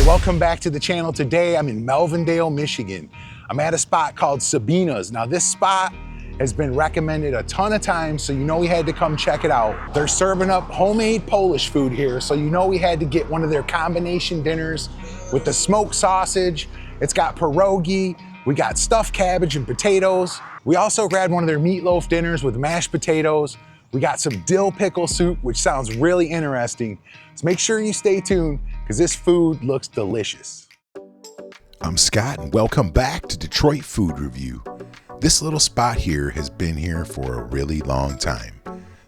Welcome back to the channel. Today I'm in Melvindale, Michigan. I'm at a spot called Sabina's. Now this spot has been recommended a ton of times, so you know we had to come check it out. They're serving up homemade Polish food here, so you know we had to get one of their combination dinners with the smoked sausage. It's got pierogi, we got stuffed cabbage and potatoes. We also grabbed one of their meatloaf dinners with mashed potatoes. We got some dill pickle soup, which sounds really interesting. So make sure you stay tuned, because this food looks delicious. I'm Scott, and welcome back to Detroit Food Review. This little spot here has been here for a really long time.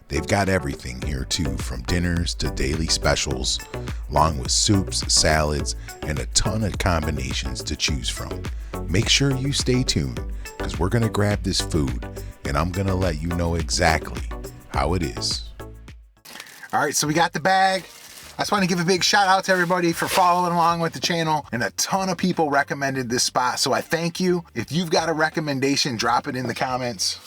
They've got everything here too, from dinners to daily specials, along with soups, salads, and a ton of combinations to choose from. Make sure you stay tuned, because we're gonna grab this food, and I'm gonna let you know exactly how it is. All right, so we got the bag. I just want to give a big shout out to everybody for following along with the channel, and a ton of people recommended this spot, so I thank you. If you've got a recommendation, drop it in the comments.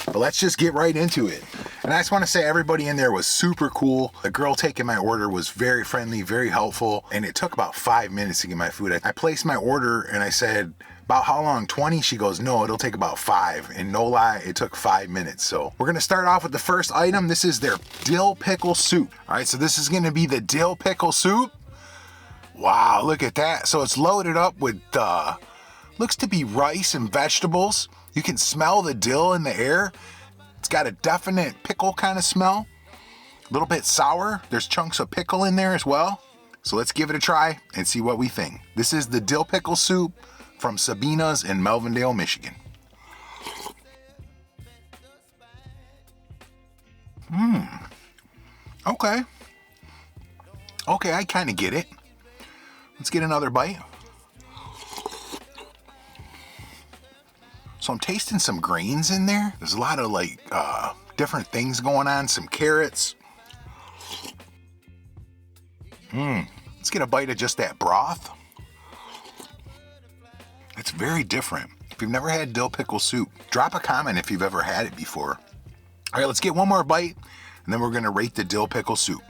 But let's just get right into it. And I just want to say everybody in there was super cool. The girl taking my order was very friendly, very helpful, and it took about 5 minutes to get my food. I placed my order and I said, about how long? 20? She goes, no, it'll take about 5. And no lie, it took 5 minutes. So we're gonna start off with the first item. This is their dill pickle soup. All right, so this is gonna be the dill pickle soup. Wow, look at that. So it's loaded up with, looks to be rice and vegetables. You can smell the dill in the air. It's got a definite pickle kind of smell. A little bit sour. There's chunks of pickle in there as well. So let's give it a try and see what we think. This is the dill pickle soup from Sabinas in Melvindale, Michigan. Okay. Okay, I kind of get it. Let's get another bite. So I'm tasting some grains in there. There's a lot of like different things going on, some carrots. Let's get a bite of just that broth. It's very different. If you've never had dill pickle soup, drop a comment if you've ever had it before. All right, let's get one more bite, and then we're gonna rate the dill pickle soup.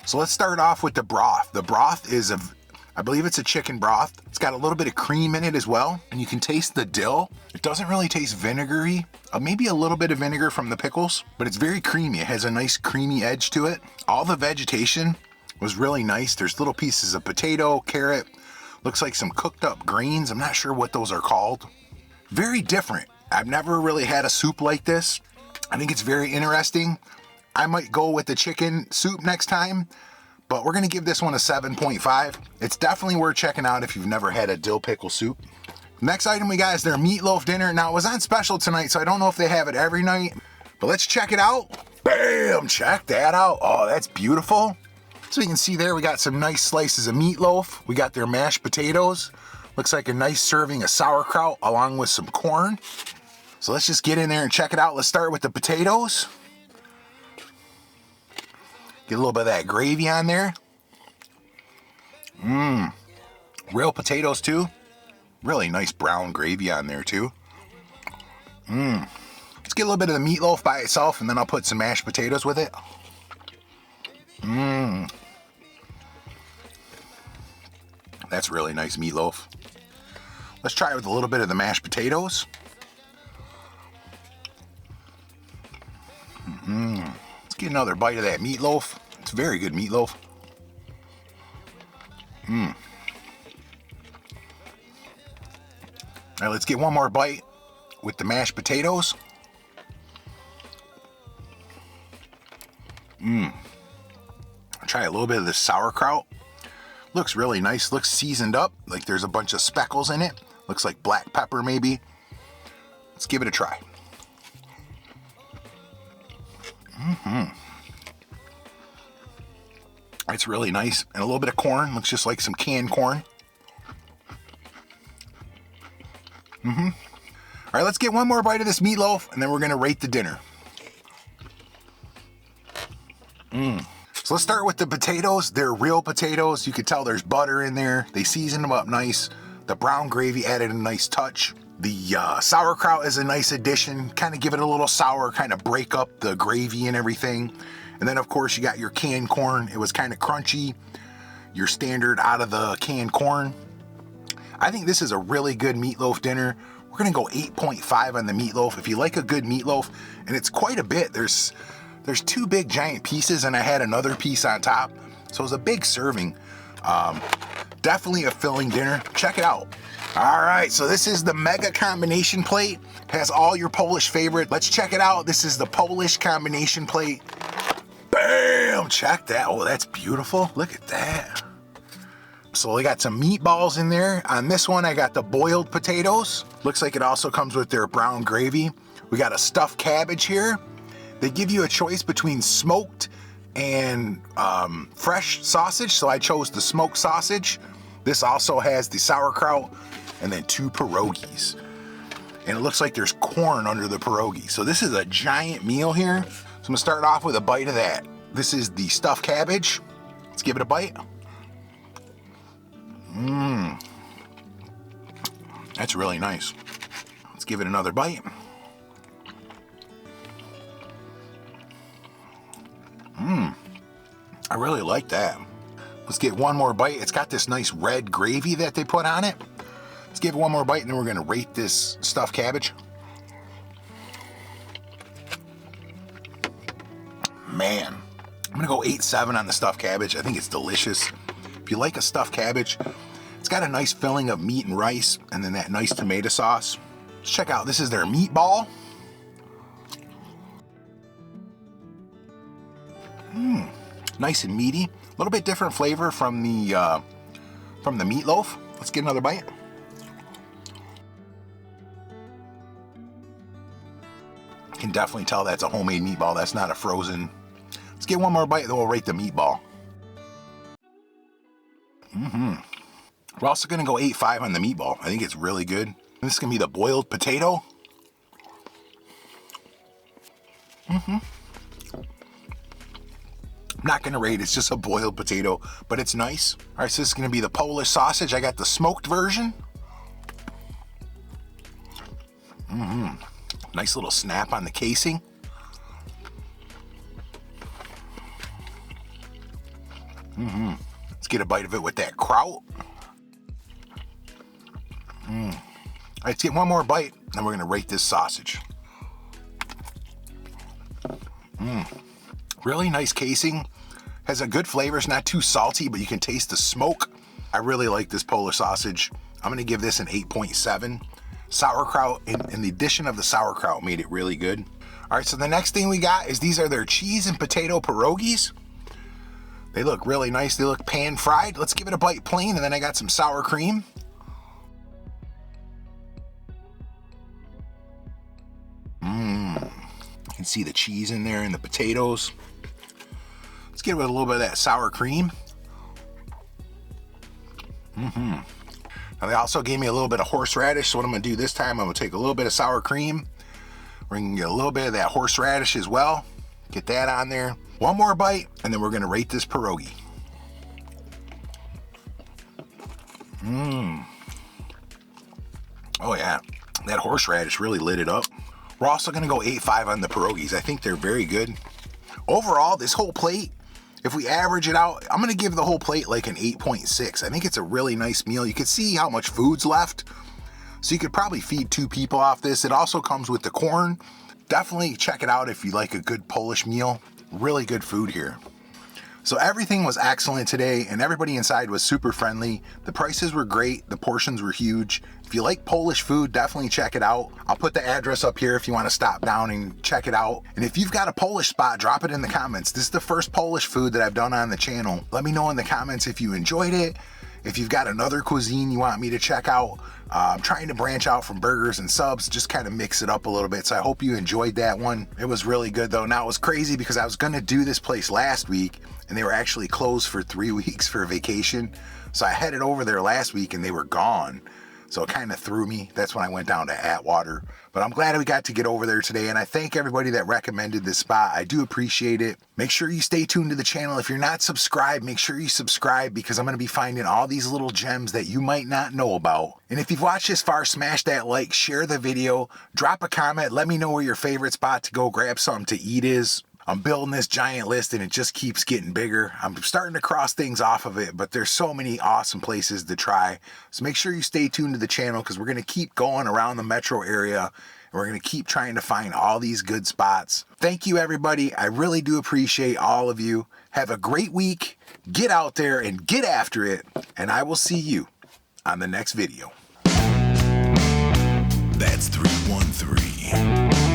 So let's start off with the broth. The broth is I believe it's a chicken broth. It's got a little bit of cream in it as well, and you can taste the dill. It doesn't really taste vinegary, maybe a little bit of vinegar from the pickles, but it's very creamy. It has a nice creamy edge to it. All the vegetation was really nice. There's little pieces of potato, carrot, looks like some cooked up greens. I'm not sure what those are called. Very different. I've never really had a soup like this. I think it's very interesting. I might go with the chicken soup next time, but we're gonna give this one a 7.5. It's definitely worth checking out if you've never had a dill pickle soup. Next item we got is their meatloaf dinner. Now it was on special tonight, so I don't know if they have it every night, but let's check it out. Bam, check that out. Oh, that's beautiful. So you can see there, we got some nice slices of meatloaf. We got their mashed potatoes. Looks like a nice serving of sauerkraut along with some corn. So let's just get in there and check it out. Let's start with the potatoes. Get a little bit of that gravy on there. Real potatoes too. Really nice brown gravy on there too. Let's get a little bit of the meatloaf by itself, and then I'll put some mashed potatoes with it. That's really nice meatloaf. Let's try it with a little bit of the mashed potatoes. Let's get another bite of that meatloaf. It's very good meatloaf. All right, let's get one more bite with the mashed potatoes. Try a little bit of the sauerkraut. Looks really nice, looks seasoned up, like there's a bunch of speckles in it. Looks like black pepper maybe. Let's give it a try. It's really nice, and a little bit of corn. Looks just like some canned corn. All right, let's get one more bite of this meatloaf, and then we're gonna rate the dinner. So let's start with the potatoes. They're real potatoes. You can tell there's butter in there. They seasoned them up nice. The brown gravy added a nice touch. The sauerkraut is a nice addition. Kind of give it a little sour, kind of break up the gravy and everything. And then of course you got your canned corn. It was kind of crunchy, your standard out of the canned corn. I think this is a really good meatloaf dinner. We're gonna go 8.5 on the meatloaf. If you like a good meatloaf, and it's quite a bit, there's 2 big giant pieces and I had another piece on top. So it was a big serving. Definitely a filling dinner. Check it out. All right, so this is the mega combination plate. Has all your Polish favorite. Let's check it out. This is the Polish combination plate. Bam! Check that. Oh, that's beautiful. Look at that. So we got some meatballs in there. On this one, I got the boiled potatoes. Looks like it also comes with their brown gravy. We got a stuffed cabbage here. They give you a choice between smoked and fresh sausage, so I chose the smoked sausage. This also has the sauerkraut and then 2 pierogies. And it looks like there's corn under the pierogi. So this is a giant meal here. So I'm gonna start off with a bite of that. This is the stuffed cabbage. Let's give it a bite. That's really nice. Let's give it another bite. I really like that. Let's get one more bite. It's got this nice red gravy that they put on it. Let's give it one more bite and then we're gonna rate this stuffed cabbage. Man, I'm gonna go 8.7 on the stuffed cabbage. I think it's delicious. If you like a stuffed cabbage, it's got a nice filling of meat and rice and then that nice tomato sauce. Let's check out, this is their meatball. Nice and meaty. A little bit different flavor from the meatloaf. Let's get another bite. You can definitely tell that's a homemade meatball. That's not a frozen. Let's get one more bite, then we'll rate the meatball. We're also gonna go 8.5 on the meatball. I think it's really good. This is gonna be the boiled potato. I'm not gonna rate, it's just a boiled potato, but it's nice. All right, so this is gonna be the Polish sausage. I got the smoked version. Nice little snap on the casing. Let's get a bite of it with that kraut. All right, let's get one more bite, and we're gonna rate this sausage. Really nice casing. Has a good flavor. It's not too salty, but you can taste the smoke. I really like this Polish sausage. I'm gonna give this an 8.7. Sauerkraut, and the addition of the sauerkraut made it really good. All right, so the next thing we got is these are their cheese and potato pierogies. They look really nice. They look pan fried. Let's give it a bite plain, and then I got some sour cream. You can see the cheese in there and the potatoes. Let's get it with a little bit of that sour cream. Now they also gave me a little bit of horseradish, so what I'm gonna do this time, I'm gonna take a little bit of sour cream. We're gonna get a little bit of that horseradish as well. Get that on there. One more bite, and then we're gonna rate this pierogi. Oh yeah, that horseradish really lit it up. We're also gonna go 8.5 on the pierogies. I think they're very good. Overall, this whole plate, if we average it out, I'm gonna give the whole plate like an 8.6. I think it's a really nice meal. You can see how much food's left. So you could probably feed 2 people off this. It also comes with the corn. Definitely check it out if you like a good Polish meal. Really good food here. So everything was excellent today and everybody inside was super friendly. The prices were great, the portions were huge. If you like Polish food, definitely check it out. I'll put the address up here if you want to stop down and check it out. And if you've got a Polish spot, drop it in the comments. This is the first Polish food that I've done on the channel. Let me know in the comments if you enjoyed it. If you've got another cuisine you want me to check out. I'm trying to branch out from burgers and subs, just kind of mix it up a little bit. So I hope you enjoyed that one. It was really good though. Now it was crazy because I was gonna do this place last week and they were actually closed for 3 weeks for vacation. So I headed over there last week and they were gone. So it kind of threw me. That's when I went down to Atwater. But I'm glad we got to get over there today. And I thank everybody that recommended this spot. I do appreciate it. Make sure you stay tuned to the channel. If you're not subscribed, make sure you subscribe because I'm going to be finding all these little gems that you might not know about. And if you've watched this far, smash that like, share the video, drop a comment. Let me know where your favorite spot to go grab something to eat is. I'm building this giant list and it just keeps getting bigger. I'm starting to cross things off of it, but there's so many awesome places to try. So make sure you stay tuned to the channel because we're going to keep going around the metro area and we're going to keep trying to find all these good spots. Thank you, everybody. I really do appreciate all of you. Have a great week. Get out there and get after it. And I will see you on the next video. That's 313.